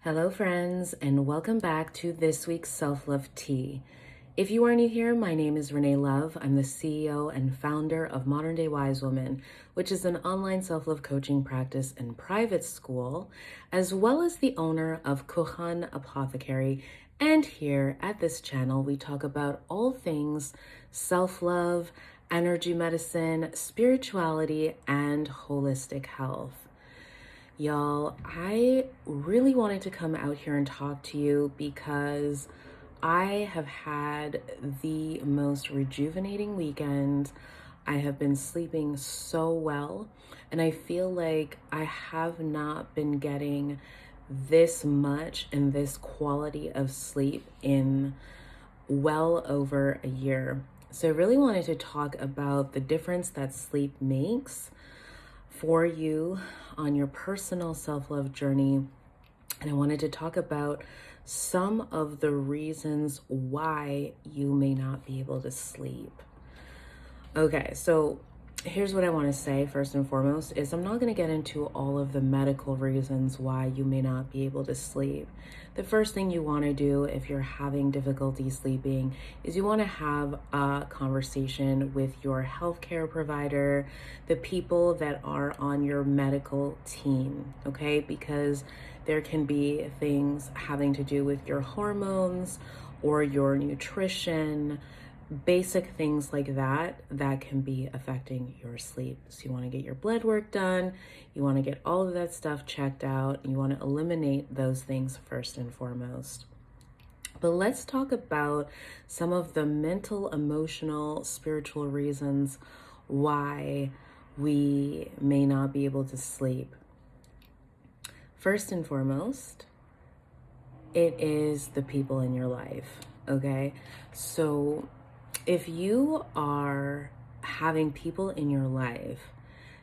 Hello, friends, and welcome back to this week's Self-Love Tea. If you are new here, my name is Renee Love. I'm the CEO and founder of Modern Day Wise Woman, which is an online self-love coaching practice and private school, as well as the owner of Couronne Apothecary. And here at this channel, we talk about all things self-love, energy medicine, spirituality, and holistic health. Y'all, I really wanted to come out here and talk to you because I have had the most rejuvenating weekend. I have been sleeping so well, and I feel like I have not been getting this much and this quality of sleep in well over a year. So I really wanted to talk about the difference that sleep makes for you on your personal self-love journey. And I wanted to talk about some of the reasons why you may not be able to sleep. Okay, so here's what I want to say first and foremost is I'm not going to get into all of the medical reasons why you may not be able to sleep. The first thing you want to do if you're having difficulty sleeping is you want to have a conversation with your healthcare provider, the people that are on your medical team, okay? Because there can be things having to do with your hormones or your nutrition, basic things like that can be affecting your sleep. So you want to get your blood work done, you want to get all of that stuff checked out, and you want to eliminate those things first and foremost. But let's talk about some of the mental, emotional, spiritual reasons why we may not be able to sleep. First and foremost, it is the people in your life, okay? So if you are having people in your life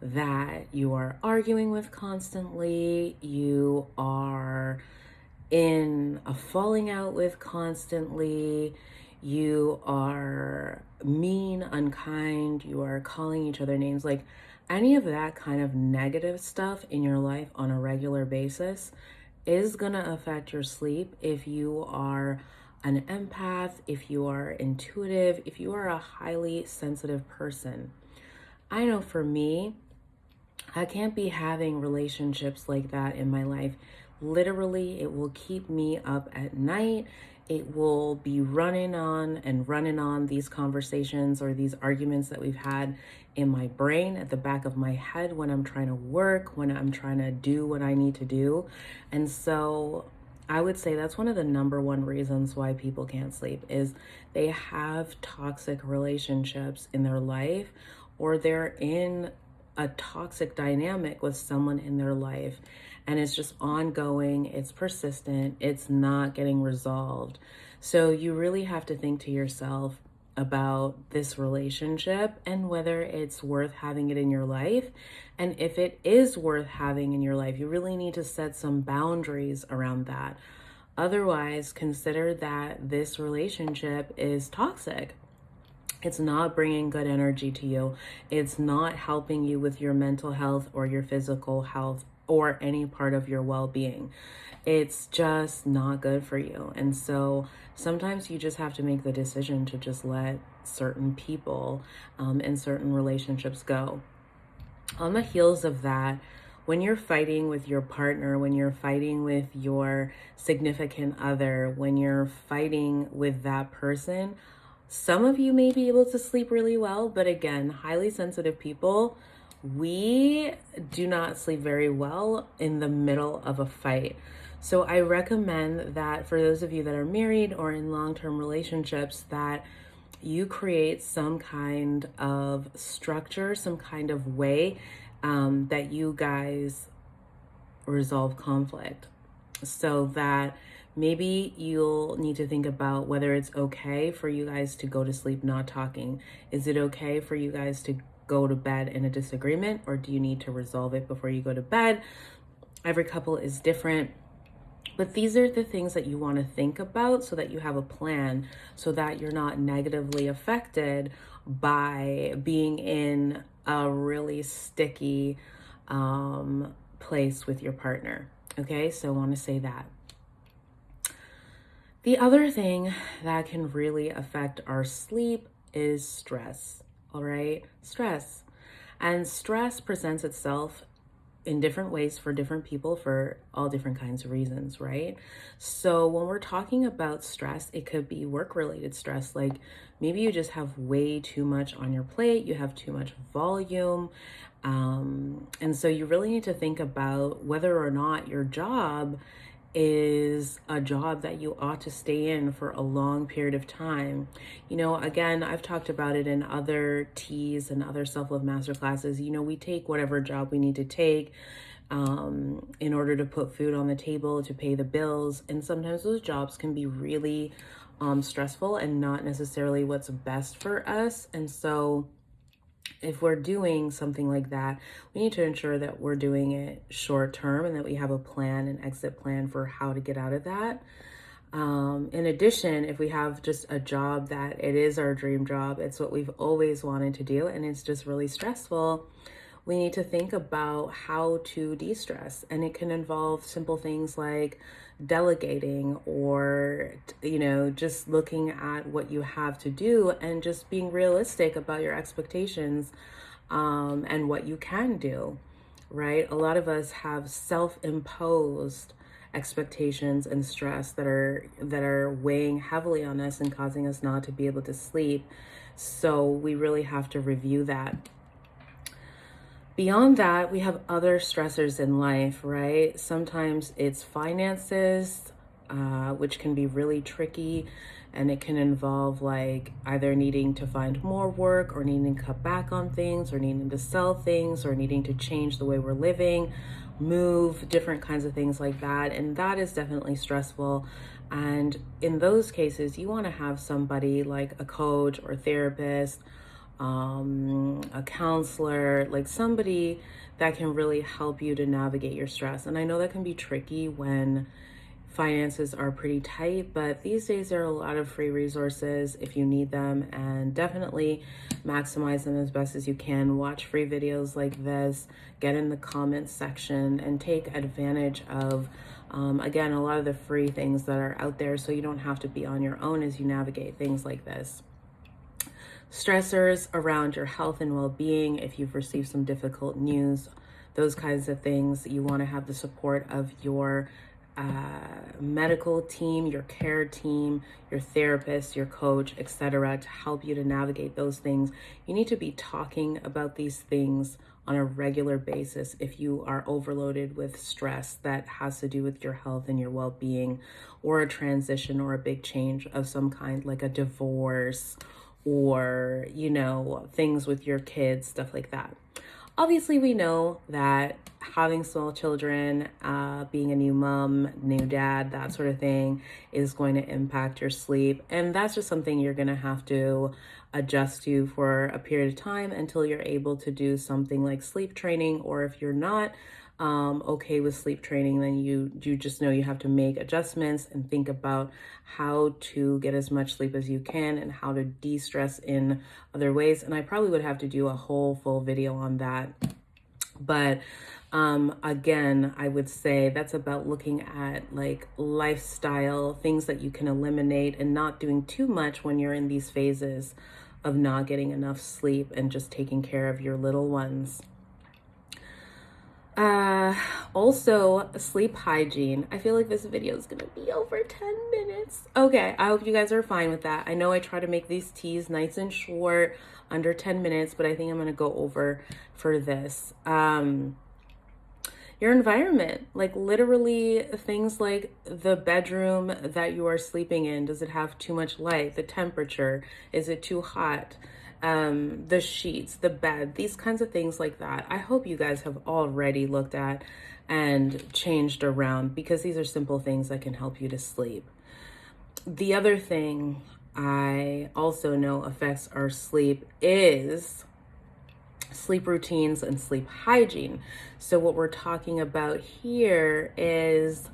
that you are arguing with constantly, you are in a falling out with constantly, you are mean, unkind, you are calling each other names, like any of that kind of negative stuff in your life on a regular basis is gonna affect your sleep if you are an empath, if you are intuitive, if you are a highly sensitive person. I know for me, I can't be having relationships like that in my life. Literally, it will keep me up at night. It will be running on these conversations or these arguments that we've had in my brain, at the back of my head when I'm trying to work, when I'm trying to do what I need to do. And so I would say that's one of the number one reasons why people can't sleep is they have toxic relationships in their life, or they're in a toxic dynamic with someone in their life, and it's just ongoing, it's persistent, it's not getting resolved. So you really have to think to yourself about this relationship and whether it's worth having it in your life. And if it is worth having in your life, you really need to set some boundaries around that. Otherwise, consider that this relationship is toxic. It's not bringing good energy to you. It's not helping you with your mental health or your physical health or any part of your well-being. It's just not good for you. And so sometimes you just have to make the decision to just let certain people and certain relationships go. On the heels of that, when you're fighting with your partner, when you're fighting with your significant other, when you're fighting with that person, some of you may be able to sleep really well, but again, highly sensitive people, we do not sleep very well in the middle of a fight. So I recommend that for those of you that are married or in long-term relationships, that you create some kind of structure, some kind of way that you guys resolve conflict, so that maybe you'll need to think about whether it's okay for you guys to go to sleep not talking. Is it okay for you guys to go to bed in a disagreement, or do you need to resolve it before you go to bed? Every couple is different. But these are the things that you want to think about so that you have a plan, so that you're not negatively affected by being in a really sticky place with your partner. Okay, so I want to say that. The other thing that can really affect our sleep is stress. All right, stress. And stress presents itself in different ways for different people for all different kinds of reasons, right? So when we're talking about stress, it could be work-related stress, like maybe you just have way too much on your plate, you have too much volume, and so you really need to think about whether or not your job is a job that you ought to stay in for a long period of time. You know, again, I've talked about it in other teas and other self-love masterclasses. You know, we take whatever job we need to take in order to put food on the table, to pay the bills. And sometimes those jobs can be really stressful and not necessarily what's best for us. And so if we're doing something like that, we need to ensure that we're doing it short term and that we have a plan, an exit plan for how to get out of that. In addition, if we have just a job that it is our dream job, it's what we've always wanted to do, and it's just really stressful, we need to think about how to de-stress. And it can involve simple things like delegating or, you know, just looking at what you have to do and just being realistic about your expectations and what you can do, right? A lot of us have self-imposed expectations and stress that are weighing heavily on us and causing us not to be able to sleep. So we really have to review that. Beyond that, we have other stressors in life, right? Sometimes it's finances, which can be really tricky, and it can involve like either needing to find more work or needing to cut back on things or needing to sell things or needing to change the way we're living, move, different kinds of things like that. And that is definitely stressful. And in those cases, you want to have somebody like a coach or therapist, a counselor, like somebody that can really help you to navigate your stress. And I know that can be tricky when finances are pretty tight, but these days there are a lot of free resources if you need them, and definitely maximize them as best as you can. Watch free videos like this, get in the comments section, and take advantage of again, a lot of the free things that are out there, so you don't have to be on your own as you navigate things like this. Stressors around your health and well-being, if you've received some difficult news, those kinds of things, you want to have the support of your medical team, your care team, your therapist, your coach, etc., to help you to navigate those things. You need to be talking about these things on a regular basis if you are overloaded with stress that has to do with your health and your well-being, or a transition or a big change of some kind, like a divorce, or, you know, things with your kids, stuff like that. Obviously, we know that having small children, being a new mom, new dad, that sort of thing is going to impact your sleep. And that's just something you're going to have to adjust to for a period of time until you're able to do something like sleep training. Or if you're not okay with sleep training, then you just know you have to make adjustments and think about how to get as much sleep as you can and how to de-stress in other ways. And I probably would have to do a whole full video on that. But again, I would say that's about looking at like lifestyle things that you can eliminate and not doing too much when you're in these phases of not getting enough sleep and just taking care of your little ones. Also sleep hygiene. I feel like this video is gonna be over 10 minutes. Okay, I hope you guys are fine with that. I know I try to make these teas nice and short, under 10 minutes, but I think I'm gonna go over for this. Your environment, like literally things like the bedroom that you are sleeping in. Does it have too much light? The temperature, is it too hot? The sheets, the bed, these kinds of things like that. I hope you guys have already looked at and changed around, because these are simple things that can help you to sleep. The other thing I also know affects our sleep is sleep routines and sleep hygiene. So what we're talking about here is,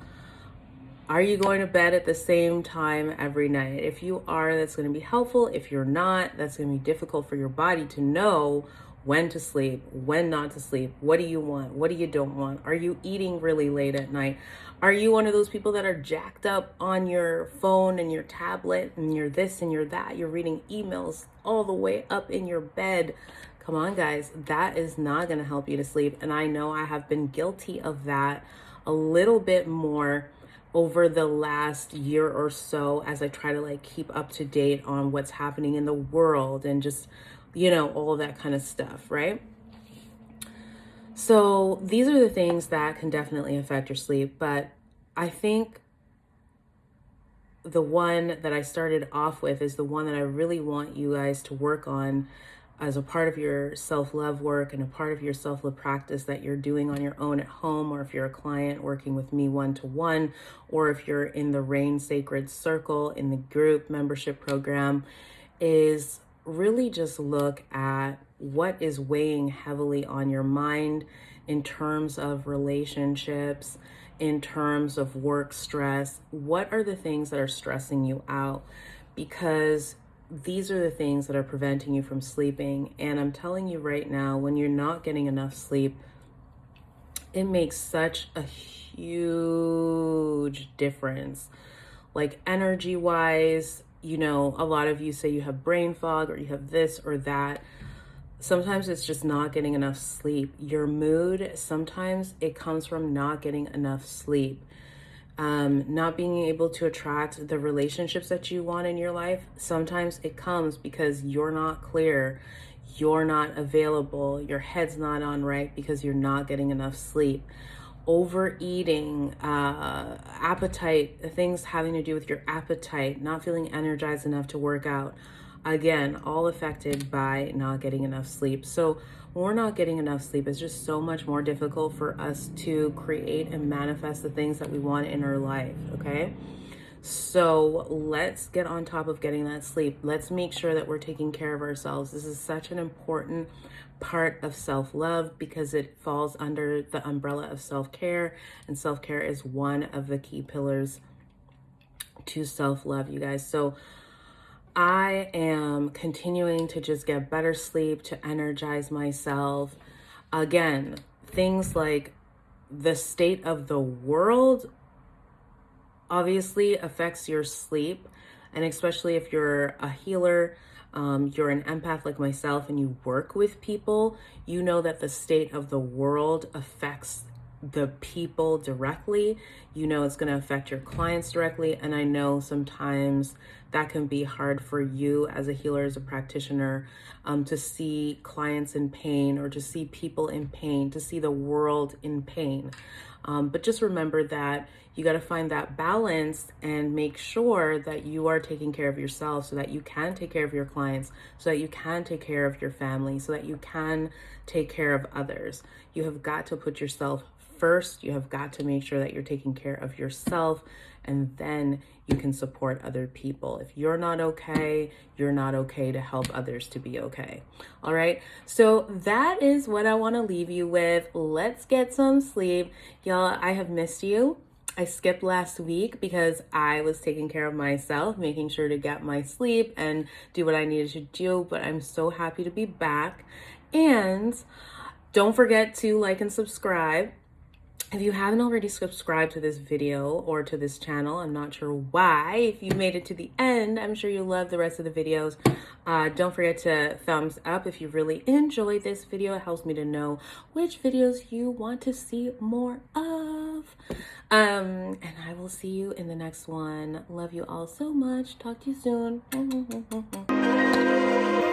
are you going to bed at the same time every night? If you are, that's going to be helpful. If you're not, that's going to be difficult for your body to know when to sleep, when not to sleep. What do you want? What do you don't want? Are you eating really late at night? Are you one of those people that are jacked up on your phone and your tablet and you're this and you're that? You're reading emails all the way up in your bed. Come on, guys, that is not going to help you to sleep. And I know I have been guilty of that a little bit more over the last year or so as I try to like keep up to date on what's happening in the world and just, you know, all that kind of stuff, right? So these are the things that can definitely affect your sleep. But I think the one that I started off with is the one that I really want you guys to work on as a part of your self-love work and a part of your self-love practice that you're doing on your own at home, or if you're a client working with me one-to-one, or if you're in the Rain Sacred Circle in the group membership program, is really just look at what is weighing heavily on your mind in terms of relationships, in terms of work stress. What are the things that are stressing you out? Because these are the things that are preventing you from sleeping. And I'm telling you right now, when you're not getting enough sleep, it makes such a huge difference. Like energy wise, you know, a lot of you say you have brain fog or you have this or that. Sometimes it's just not getting enough sleep. Your mood, sometimes it comes from not getting enough sleep. Not being able to attract the relationships that you want in your life, sometimes it comes because you're not clear, you're not available, your head's not on right because you're not getting enough sleep. Overeating, appetite, things having to do with your appetite, not feeling energized enough to work out. Again, all affected by not getting enough sleep. So when we're not getting enough sleep, it's just so much more difficult for us to create and manifest the things that we want in our life, okay? So let's get on top of getting that sleep. Let's make sure that we're taking care of ourselves. This is such an important part of self-love because it falls under the umbrella of self-care, and self-care is one of the key pillars to self-love, you guys. So I am continuing to just get better sleep, to energize myself. Again, things like the state of the world obviously affects your sleep. And especially if you're a healer, you're an empath like myself, and you work with people, you know that the state of the world affects the people directly. You know it's going to affect your clients directly. And I know sometimes that can be hard for you as a healer, as a practitioner, to see clients in pain, or to see people in pain, to see the world in pain. But just remember that you got to find that balance and make sure that you are taking care of yourself so that you can take care of your clients, so that you can take care of your family, so that you can take care of others. You have got to put yourself first. You have got to make sure that you're taking care of yourself, and then you can support other people. If you're not okay, you're not okay to help others to be okay. All right. So that is what I want to leave you with. Let's get some sleep. Y'all, I have missed you. I skipped last week because I was taking care of myself, making sure to get my sleep and do what I needed to do, but I'm so happy to be back. And don't forget to like and subscribe. If you haven't already subscribed to this video or to this channel, I'm not sure why. If you made it to the end, I'm sure you love the rest of the videos. Don't forget to thumbs up if you really enjoyed this video. It helps me to know which videos you want to see more of. And I will see you in the next one. Love you all so much. Talk to you soon.